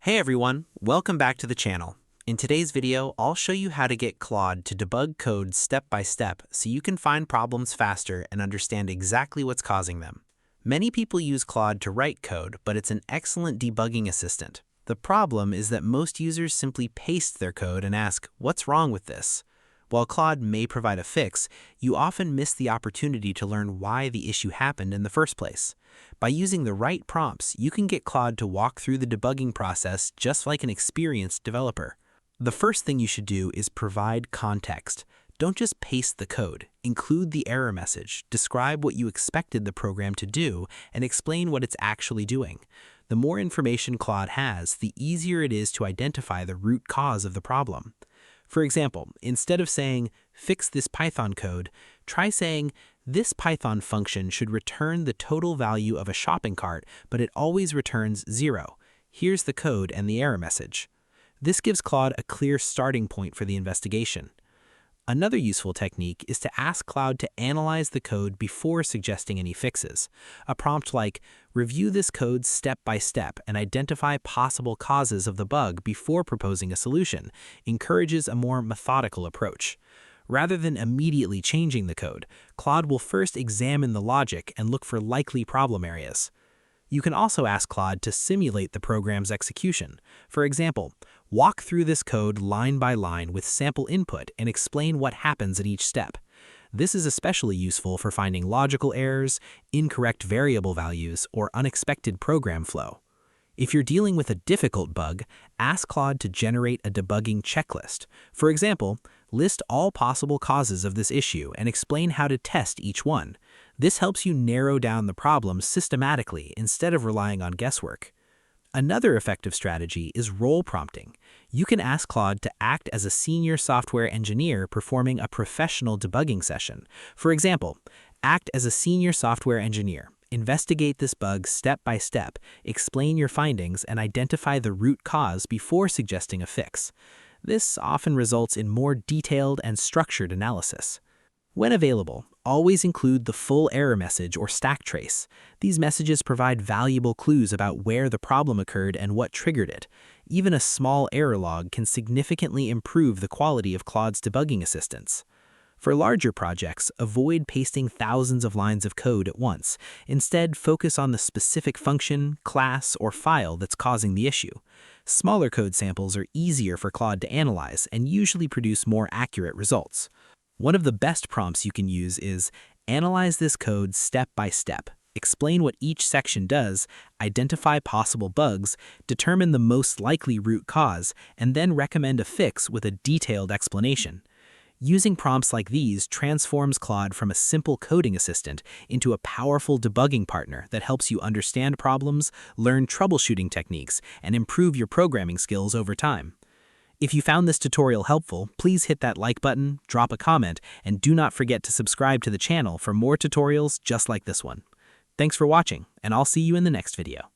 Hey everyone, welcome back to the channel. In today's video, I'll show you how to get Claude to debug code step by step so you can find problems faster and understand exactly what's causing them. Many people use Claude to write code, but it's an excellent debugging assistant. The problem is that most users simply paste their code and ask, "What's wrong with this?" While Claude may provide a fix, you often miss the opportunity to learn why the issue happened in the first place. By using the right prompts, you can get Claude to walk through the debugging process just like an experienced developer. The first thing you should do is provide context. Don't just paste the code. Include the error message, describe what you expected the program to do, and explain what it's actually doing. The more information Claude has, the easier it is to identify the root cause of the problem. For example, instead of saying, "Fix this Python code," try saying, "This Python function should return the total value of a shopping cart, but it always returns 0. Here's the code and the error message." This gives Claude a clear starting point for the investigation. Another useful technique is to ask Claude to analyze the code before suggesting any fixes. A prompt like, "Review this code step by step and identify possible causes of the bug before proposing a solution," encourages a more methodical approach. Rather than immediately changing the code, Claude will first examine the logic and look for likely problem areas. You can also ask Claude to simulate the program's execution. For example, walk through this code line by line with sample input and explain what happens at each step. This is especially useful for finding logical errors, incorrect variable values, or unexpected program flow. If you're dealing with a difficult bug, ask Claude to generate a debugging checklist. For example, list all possible causes of this issue and explain how to test each one. This helps you narrow down the problem systematically instead of relying on guesswork. Another effective strategy is role prompting. You can ask Claude to act as a senior software engineer performing a professional debugging session. For example, act as a senior software engineer. Investigate this bug step by step, explain your findings, and identify the root cause before suggesting a fix. This often results in more detailed and structured analysis. When available, always include the full error message or stack trace. These messages provide valuable clues about where the problem occurred and what triggered it. Even a small error log can significantly improve the quality of Claude's debugging assistance. For larger projects, avoid pasting thousands of lines of code at once. Instead, focus on the specific function, class, or file that's causing the issue. Smaller code samples are easier for Claude to analyze and usually produce more accurate results. One of the best prompts you can use is, "Analyze this code step by step. Explain what each section does, identify possible bugs, determine the most likely root cause, and then recommend a fix with a detailed explanation." Using prompts like these transforms Claude from a simple coding assistant into a powerful debugging partner that helps you understand problems, learn troubleshooting techniques, and improve your programming skills over time. If you found this tutorial helpful, please hit that like button, drop a comment, and do not forget to subscribe to the channel for more tutorials just like this one. Thanks for watching, and I'll see you in the next video.